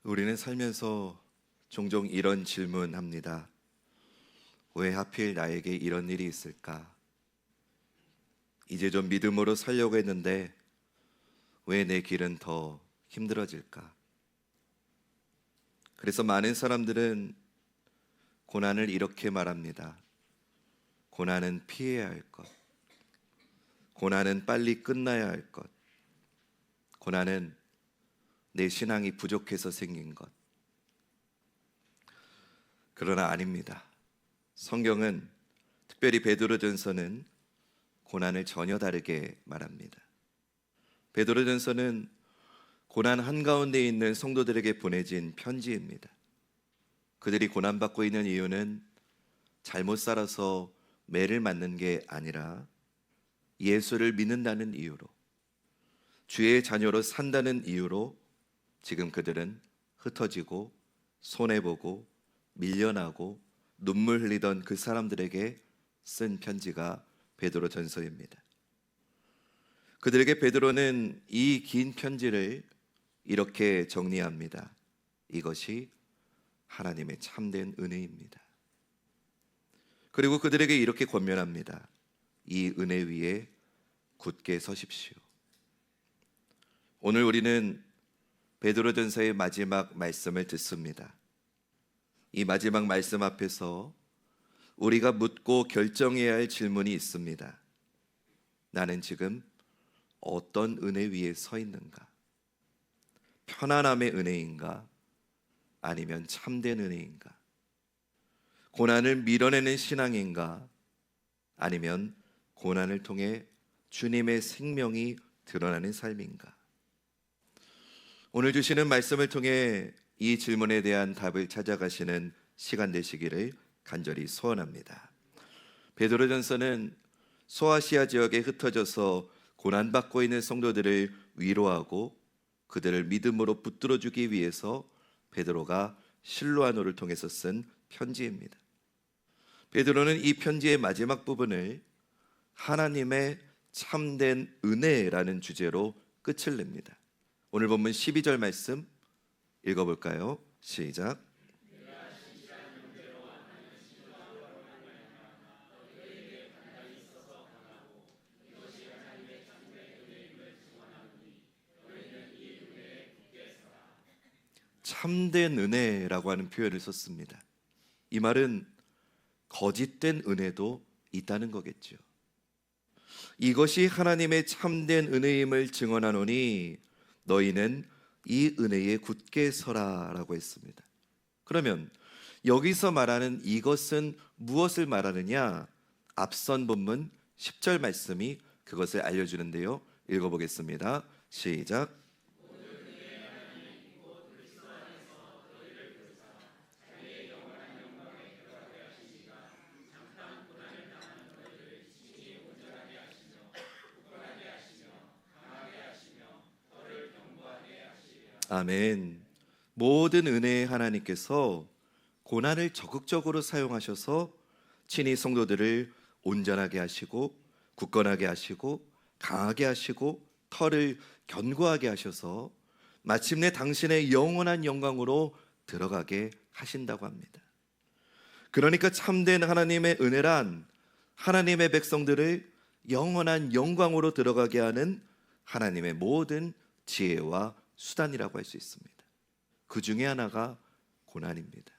우리는 살면서 종종 이런 질문합니다. 왜 하필 나에게 이런 일이 있을까? 이제 좀 믿음으로 살려고 했는데 왜 내 길은 더 힘들어질까? 그래서 많은 사람들은 고난을 이렇게 말합니다. 고난은 피해야 할 것. 고난은 빨리 끝나야 할 것. 고난은 내 신앙이 부족해서 생긴 것. 그러나 아닙니다. 성경은, 특별히 베드로전서는 고난을 전혀 다르게 말합니다. 베드로전서는 고난 한가운데 있는 성도들에게 보내진 편지입니다. 그들이 고난받고 있는 이유는 잘못 살아서 매를 맞는 게 아니라 예수를 믿는다는 이유로, 주의 자녀로 산다는 이유로 지금 그들은 흩어지고 손해보고 밀려나고 눈물 흘리던 그 사람들에게 쓴 편지가 베드로전서입니다. 그들에게 베드로는 이 긴 편지를 이렇게 정리합니다. 이것이 하나님의 참된 은혜입니다. 그리고 그들에게 이렇게 권면합니다. 이 은혜 위에 굳게 서십시오. 오늘 우리는 베드로전서의 마지막 말씀을 듣습니다. 이 마지막 말씀 앞에서 우리가 묻고 결정해야 할 질문이 있습니다. 나는 지금 어떤 은혜 위에 서 있는가? 편안함의 은혜인가? 아니면 참된 은혜인가? 고난을 밀어내는 신앙인가? 아니면 고난을 통해 주님의 생명이 드러나는 삶인가? 오늘 주시는 말씀을 통해 이 질문에 대한 답을 찾아가시는 시간 되시기를 간절히 소원합니다. 베드로전서는 소아시아 지역에 흩어져서 고난받고 있는 성도들을 위로하고 그들을 믿음으로 붙들어주기 위해서 베드로가 실로아노를 통해서 쓴 편지입니다. 베드로는 이 편지의 마지막 부분을 하나님의 참된 은혜라는 주제로 끝을 냅니다. 오늘 본문 12절 말씀 읽어볼까요? 시작. 참된 은혜라고 하는 표현을 썼습니다. 이 말은 거짓된 은혜도 있다는 거겠죠. 이것이 하나님의 참된 은혜임을 증언하노니 너희는 이 은혜에 굳게 서라라고 했습니다. 그러면 여기서 말하는 이것은 무엇을 말하느냐? 앞선 본문 10절 말씀이 그것을 알려주는데요. 읽어보겠습니다. 시작. 아멘. 모든 은혜의 하나님께서 고난을 적극적으로 사용하셔서 친히 성도들을 온전하게 하시고 굳건하게 하시고 강하게 하시고 털을 견고하게 하셔서 마침내 당신의 영원한 영광으로 들어가게 하신다고 합니다. 그러니까 참된 하나님의 은혜란 하나님의 백성들을 영원한 영광으로 들어가게 하는 하나님의 모든 지혜와 수단이라고 할 수 있습니다. 그 중에 하나가 고난입니다.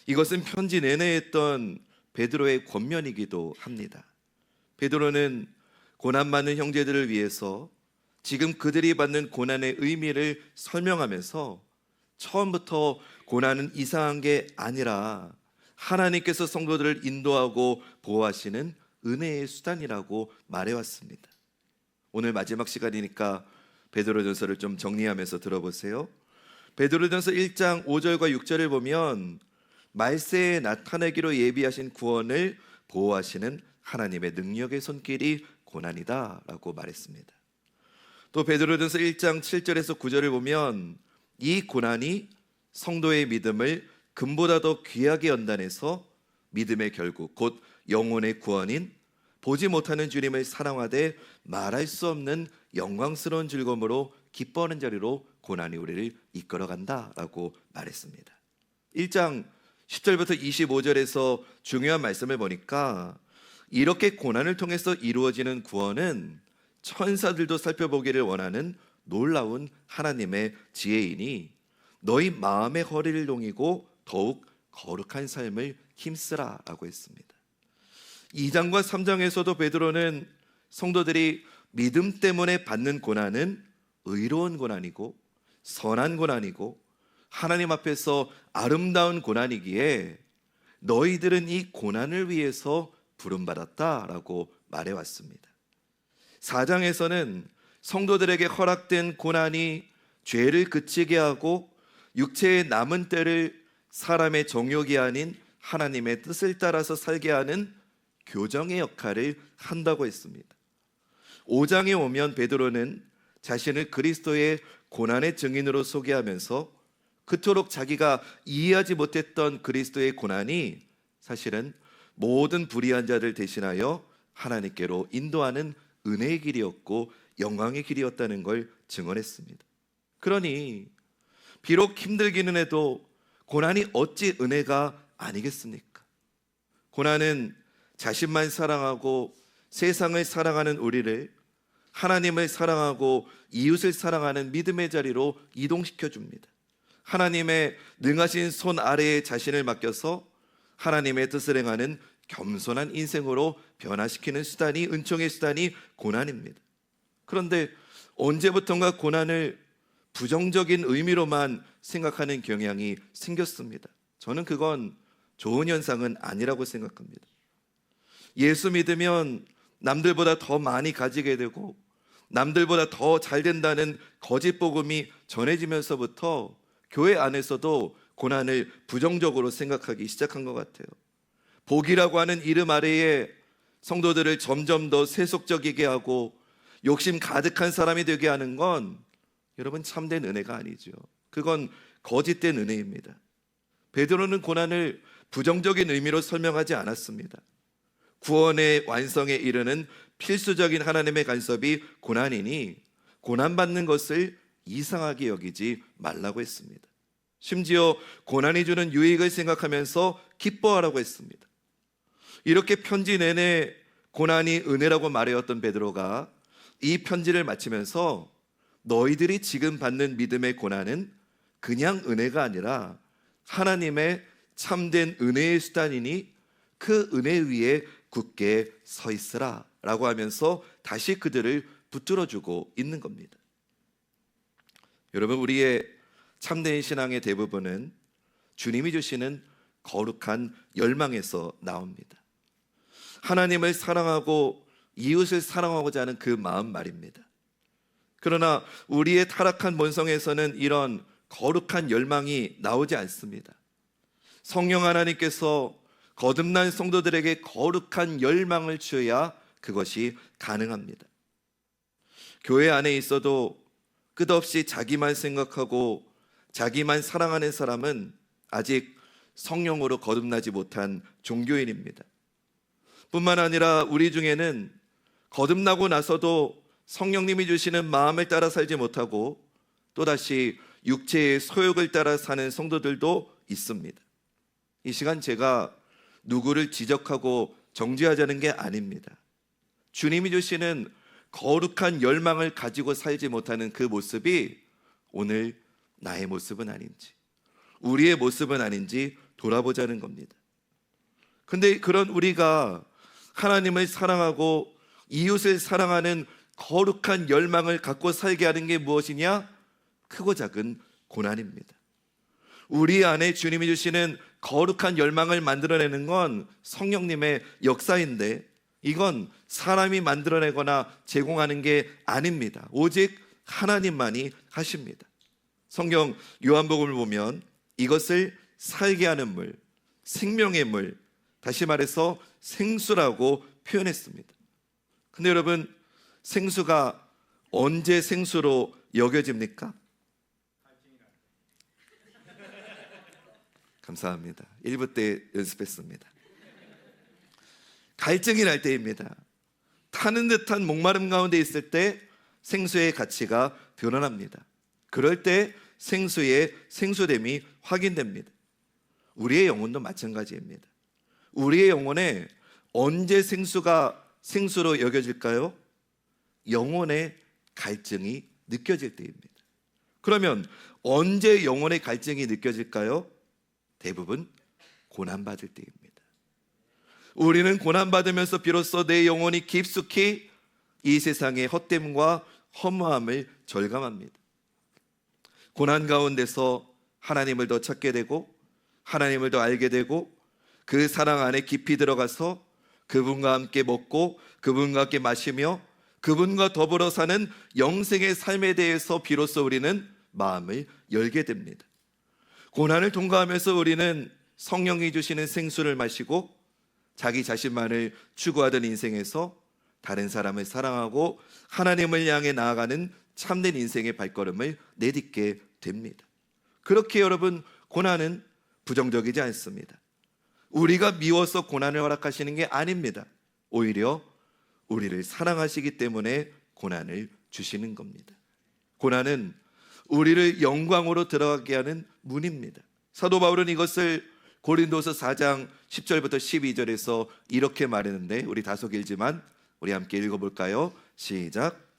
이것은 편지 내내 했던 베드로의 권면이기도 합니다. 베드로는 고난받는 형제들을 위해서 지금 그들이 받는 고난의 의미를 설명하면서 처음부터 고난은 이상한 게 아니라 하나님께서 성도들을 인도하고 보호하시는 은혜의 수단이라고 말해왔습니다. 오늘 마지막 시간이니까 베드로전서를 좀 정리하면서 들어보세요. 베드로전서 1장 5절과 6절을 보면 말세에 나타내기로 예비하신 구원을 보호하시는 하나님의 능력의 손길이 고난이다 라고 말했습니다. 또 베드로전서 1장 7절에서 9절을 보면 이 고난이 성도의 믿음을 금보다 더 귀하게 연단해서 믿음의 결국 곧 영혼의 구원인 보지 못하는 주님을 사랑하되 말할 수 없는 영광스러운 즐거움으로 기뻐하는 자리로 고난이 우리를 이끌어간다라고 말했습니다. 1장 10절부터 25절에서 중요한 말씀을 보니까 이렇게 고난을 통해서 이루어지는 구원은 천사들도 살펴보기를 원하는 놀라운 하나님의 지혜이니 너희 마음의 허리를 동이고 더욱 거룩한 삶을 힘쓰라라고 했습니다. 2장과 3장에서도 베드로는 성도들이 믿음 때문에 받는 고난은 의로운 고난이고 선한 고난이고 하나님 앞에서 아름다운 고난이기에 너희들은 이 고난을 위해서 부름받았다라고 말해왔습니다. 4장에서는 성도들에게 허락된 고난이 죄를 그치게 하고 육체의 남은 때를 사람의 정욕이 아닌 하나님의 뜻을 따라서 살게 하는 교정의 역할을 한다고 했습니다. 5장에 오면 베드로는 자신을 그리스도의 고난의 증인으로 소개하면서 그토록 자기가 이해하지 못했던 그리스도의 고난이 사실은 모든 불의한 자를 대신하여 하나님께로 인도하는 은혜의 길이었고 영광의 길이었다는 걸 증언했습니다. 그러니 비록 힘들기는 해도 고난이 어찌 은혜가 아니겠습니까? 고난은 자신만 사랑하고 세상을 사랑하는 우리를 하나님을 사랑하고 이웃을 사랑하는 믿음의 자리로 이동시켜 줍니다. 하나님의 능하신 손 아래에 자신을 맡겨서 하나님의 뜻을 행하는 겸손한 인생으로 변화시키는 수단이, 은총의 수단이 고난입니다. 그런데 언제부턴가 고난을 부정적인 의미로만 생각하는 경향이 생겼습니다. 저는 그건 좋은 현상은 아니라고 생각합니다. 예수 믿으면 남들보다 더 많이 가지게 되고 남들보다 더 잘 된다는 거짓 복음이 전해지면서부터 교회 안에서도 고난을 부정적으로 생각하기 시작한 것 같아요. 복이라고 하는 이름 아래에 성도들을 점점 더 세속적이게 하고 욕심 가득한 사람이 되게 하는 건 여러분 참된 은혜가 아니죠. 그건 거짓된 은혜입니다. 베드로는 고난을 부정적인 의미로 설명하지 않았습니다. 구원의 완성에 이르는 필수적인 하나님의 간섭이 고난이니 고난받는 것을 이상하게 여기지 말라고 했습니다. 심지어 고난이 주는 유익을 생각하면서 기뻐하라고 했습니다. 이렇게 편지 내내 고난이 은혜라고 말해왔던 베드로가 이 편지를 마치면서 너희들이 지금 받는 믿음의 고난은 그냥 은혜가 아니라 하나님의 참된 은혜의 수단이니 그 은혜 위에 굳게 서 있으라 라고 하면서 다시 그들을 붙들어주고 있는 겁니다. 여러분, 우리의 참된 신앙의 대부분은 주님이 주시는 거룩한 열망에서 나옵니다. 하나님을 사랑하고 이웃을 사랑하고자 하는 그 마음 말입니다. 그러나 우리의 타락한 본성에서는 이런 거룩한 열망이 나오지 않습니다. 성령 하나님께서 거듭난 성도들에게 거룩한 열망을 주어야 그것이 가능합니다. 교회 안에 있어도 끝없이 자기만 생각하고 자기만 사랑하는 사람은 아직 성령으로 거듭나지 못한 종교인입니다. 뿐만 아니라 우리 중에는 거듭나고 나서도 성령님이 주시는 마음을 따라 살지 못하고 또다시 육체의 소욕을 따라 사는 성도들도 있습니다. 이 시간 제가 누구를 지적하고 정죄하자는 게 아닙니다. 주님이 주시는 거룩한 열망을 가지고 살지 못하는 그 모습이 오늘 나의 모습은 아닌지, 우리의 모습은 아닌지 돌아보자는 겁니다. 근데 그런 우리가 하나님을 사랑하고 이웃을 사랑하는 거룩한 열망을 갖고 살게 하는 게 무엇이냐? 크고 작은 고난입니다. 우리 안에 주님이 주시는 거룩한 열망을 만들어내는 건 성령님의 역사인데 이건 사람이 만들어내거나 제공하는 게 아닙니다. 오직 하나님만이 하십니다. 성경 요한복음을 보면 이것을 살게 하는 물, 생명의 물, 다시 말해서 생수라고 표현했습니다. 근데 여러분, 생수가 언제 생수로 여겨집니까? 감사합니다. 1부 때 연습했습니다. 갈증이 날 때입니다. 타는 듯한 목마름 가운데 있을 때 생수의 가치가 드러납니다. 그럴 때 생수의 생수됨이 확인됩니다. 우리의 영혼도 마찬가지입니다. 우리의 영혼에 언제 생수가 생수로 여겨질까요? 영혼의 갈증이 느껴질 때입니다. 그러면 언제 영혼의 갈증이 느껴질까요? 대부분 고난받을 때입니다. 우리는 고난받으면서 비로소 내 영혼이 깊숙이 이 세상의 헛됨과 허무함을 절감합니다. 고난 가운데서 하나님을 더 찾게 되고 하나님을 더 알게 되고 그 사랑 안에 깊이 들어가서 그분과 함께 먹고 그분과 함께 마시며 그분과 더불어 사는 영생의 삶에 대해서 비로소 우리는 마음을 열게 됩니다. 고난을 통과하면서 우리는 성령이 주시는 생수를 마시고 자기 자신만을 추구하던 인생에서 다른 사람을 사랑하고 하나님을 향해 나아가는 참된 인생의 발걸음을 내딛게 됩니다. 그렇게 여러분, 고난은 부정적이지 않습니다. 우리가 미워서 고난을 허락하시는 게 아닙니다. 오히려 우리를 사랑하시기 때문에 고난을 주시는 겁니다. 고난은 우리를 영광으로 들어가게 하는 문입니다. 사도 바울은 이것을 고린도서 4장 10절부터 12절에서 이렇게 말했는데, 우리 다소 길지만 우리 함께 읽어볼까요? 시작.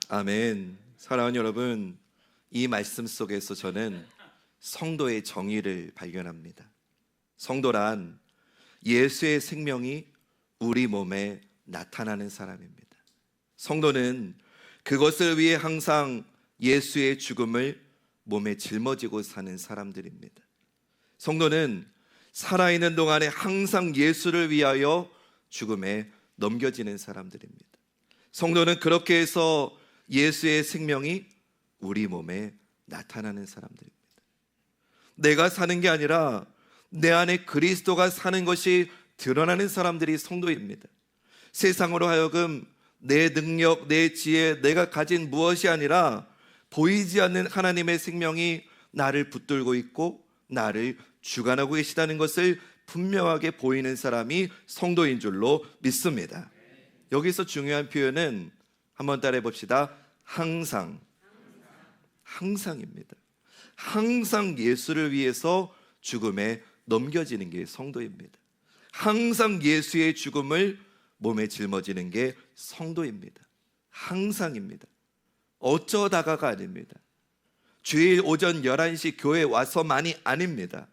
아멘. 사랑하는 여러분, 이 말씀 속에서 저는 성도의 정의를 발견합니다. 성도란 예수의 생명이 우리 몸에 나타나는 사람입니다. 성도는 그것을 위해 항상 예수의 죽음을 몸에 짊어지고 사는 사람들입니다. 성도는 살아있는 동안에 항상 예수를 위하여 죽음에 넘겨지는 사람들입니다. 성도는 그렇게 해서 예수의 생명이 우리 몸에 나타나는 사람들입니다. 내가 사는 게 아니라 내 안에 그리스도가 사는 것이 드러나는 사람들이 성도입니다. 세상으로 하여금 내 능력, 내 지혜, 내가 가진 무엇이 아니라 보이지 않는 하나님의 생명이 나를 붙들고 있고 나를 주관하고 계시다는 것을 분명하게 보이는 사람이 성도인 줄로 믿습니다. 여기서 중요한 표현은 한번 따라해 봅시다. 항상입니다. 항상 예수를 위해서 죽음에 넘겨지는 게 성도입니다. 항상 예수의 죽음을 몸에 짊어지는 게 성도입니다. 항상입니다. 어쩌다가가 아닙니다. 주일 오전 11시 교회 와서만이 아닙니다.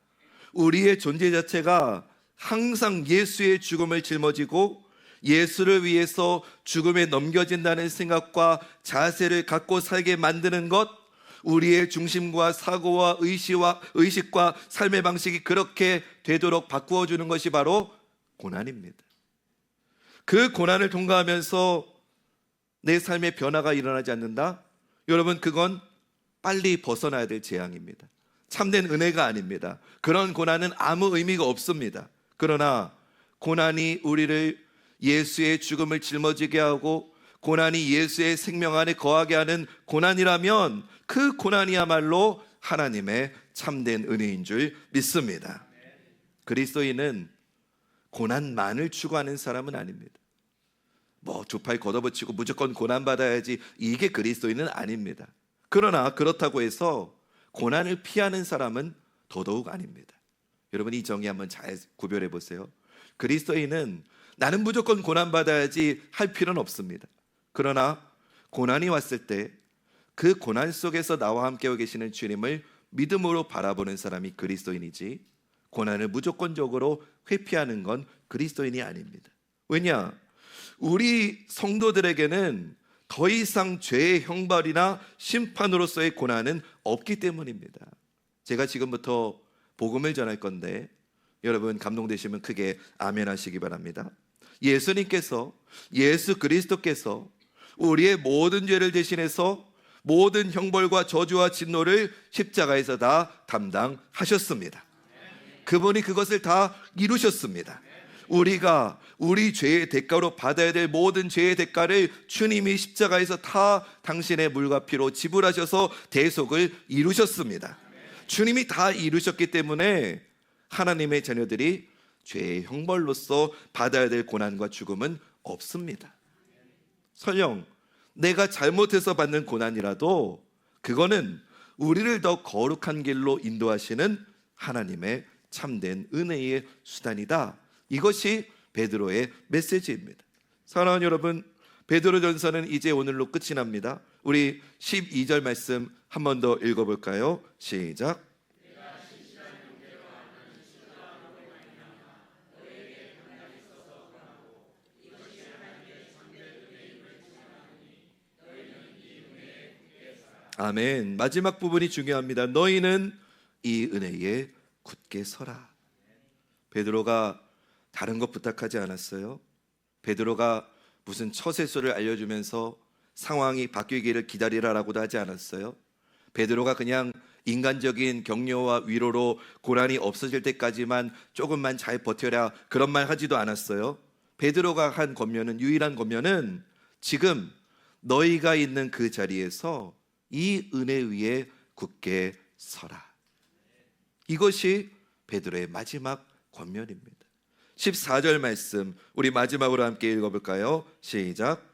우리의 존재 자체가 항상 예수의 죽음을 жил머지고 예수를 위해서 죽음에 넘겨진다는 생각과 자세를 갖고 살게 만드는 것, 우리의 중심과 사고와 의식과 삶의 방식이 그렇게 되도록 바꾸어 주는 것이 바로 고난입니다. 그 고난을 통과하면서 내 삶의 변화가 일어나지 않는다? 여러분, 그건 빨리 벗어나야 될 재앙입니다. 참된 은혜가 아닙니다. 그런 고난은 아무 의미가 없습니다. 그러나 고난이 우리를 예수의 죽음을 짊어지게 하고 고난이 예수의 생명 안에 거하게 하는 고난이라면 그 고난이야말로 하나님의 참된 은혜인 줄 믿습니다. 그리스도인은 고난만을 추구하는 사람은 아닙니다. 두 팔 걷어붙이고 무조건 고난받아야지, 이게 그리스도인은 아닙니다. 그러나 그렇다고 해서 고난을 피하는 사람은 더더욱 아닙니다. 여러분, 이 정의 한번 잘 구별해 보세요. 그리스도인은 나는 무조건 고난받아야지 할 필요는 없습니다. 그러나 고난이 왔을 때 그 고난 속에서 나와 함께 계시는 주님을 믿음으로 바라보는 사람이 그리스도인이지, 고난을 무조건적으로 회피하는 건 그리스도인이 아닙니다. 왜냐? 우리 성도들에게는 더 이상 죄의 형벌이나 심판으로서의 고난은 없기 때문입니다. 제가 지금부터 복음을 전할 건데 여러분 감동되시면 크게 아멘 하시기 바랍니다. 예수 그리스도께서 우리의 모든 죄를 대신해서 모든 형벌과 저주와 진노를 십자가에서 다 담당하셨습니다. 그분이 그것을 다 이루셨습니다. 우리가 우리 죄의 대가로 받아야 될 모든 죄의 대가를 주님이 십자가에서 다 당신의 물과 피로 지불하셔서 대속을 이루셨습니다. 주님이 다 이루셨기 때문에 하나님의 자녀들이 죄의 형벌로서 받아야 될 고난과 죽음은 없습니다. 설령 내가 잘못해서 받는 고난이라도 그거는 우리를 더 거룩한 길로 인도하시는 하나님의 참된 은혜의 수단이다. 이것이 베드로의 메시지입니다. 사랑하는 여러분, 베드로전서는 이제 오늘로 끝이 납니다. 우리 12절 말씀 한 번 더 읽어볼까요? 시작. 아멘. 마지막 부분이 중요합니다. 너희는 이 은혜에 굳게 서라. 베드로가 다른 것 부탁하지 않았어요. 베드로가 무슨 처세술을 알려주면서 상황이 바뀌기를 기다리라라고도 하지 않았어요. 베드로가 그냥 인간적인 격려와 위로로 고난이 없어질 때까지만 조금만 잘 버텨라 그런 말 하지도 않았어요. 베드로가 한 권면은, 유일한 권면은 지금 너희가 있는 그 자리에서 이 은혜 위에 굳게 서라. 이것이 베드로의 마지막 권면입니다. 14절 말씀 우리 마지막으로 함께 읽어볼까요? 시작.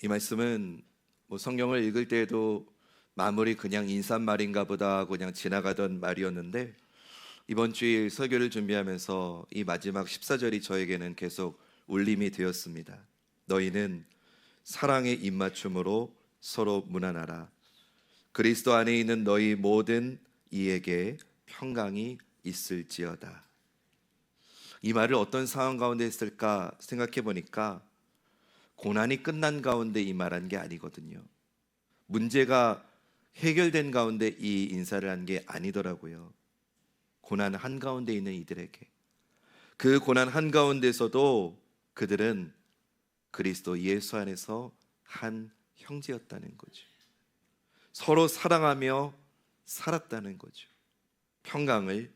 이 말씀은 뭐 성경을 읽을 때에도 마무리 그냥 인사말인가 보다 하고 그냥 지나가던 말이었는데 이번 주일 설교를 준비하면서 이 마지막 14절이 저에게는 계속 울림이 되었습니다. 너희는 사랑의 입맞춤으로 서로 무난하라. 그리스도 안에 있는 너희 모든 이에게 평강이 있을지어다. 이 말을 어떤 상황 가운데 했을까 생각해 보니까 고난이 끝난 가운데 이 말한 게 아니거든요. 문제가 해결된 가운데 이 인사를 한 게 아니더라고요. 고난 한가운데 있는 이들에게, 그 고난 한가운데서도 그들은 그리스도 예수 안에서 한 형제였다는 거죠. 서로 사랑하며 살았다는 거죠. 평강을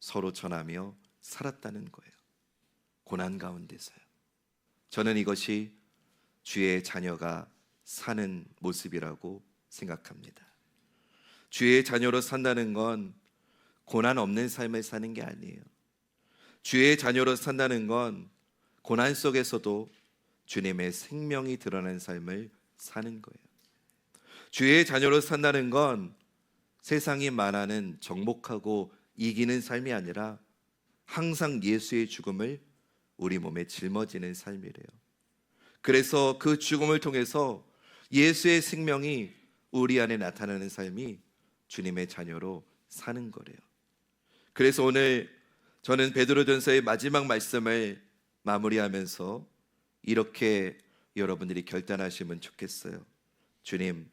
서로 전하며 살았다는 거예요. 고난 가운데서요. 저는 이것이 주의 자녀가 사는 모습이라고 생각합니다. 주의 자녀로 산다는 건 고난 없는 삶을 사는 게 아니에요. 주의 자녀로 산다는 건 고난 속에서도 주님의 생명이 드러나는 삶을 사는 거예요. 주의 자녀로 산다는 건 세상이 말하는 정복하고 이기는 삶이 아니라 항상 예수의 죽음을 우리 몸에 짊어지는 삶이래요. 그래서 그 죽음을 통해서 예수의 생명이 우리 안에 나타나는 삶이 주님의 자녀로 사는 거래요. 그래서 오늘 저는 베드로전서의 마지막 말씀을 마무리하면서 이렇게 여러분들이 결단하시면 좋겠어요. 주님,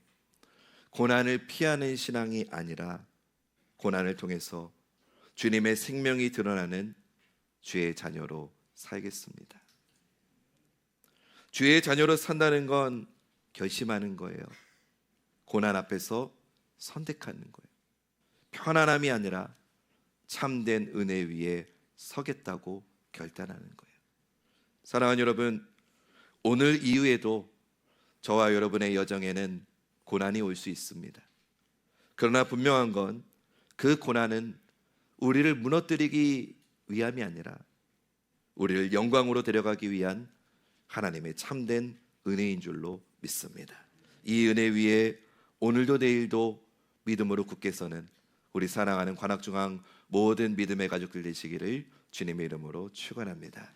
고난을 피하는 신앙이 아니라 고난을 통해서 주님의 생명이 드러나는 주의 자녀로 살겠습니다. 주의 자녀로 산다는 건 결심하는 거예요. 고난 앞에서 선택하는 거예요. 편안함이 아니라 참된 은혜 위에 서겠다고 결단하는 거예요. 사랑하는 여러분, 오늘 이후에도 저와 여러분의 여정에는 고난이 올 수 있습니다. 그러나 분명한 건 그 고난은 우리를 무너뜨리기 위함이 아니라 우리를 영광으로 데려가기 위한 하나님의 참된 은혜인 줄로 믿습니다. 이 은혜 위에 오늘도 내일도 믿음으로 굳게 서는 우리 사랑하는 관악중앙 모든 믿음의 가족들 되시기를 주님의 이름으로 축원합니다.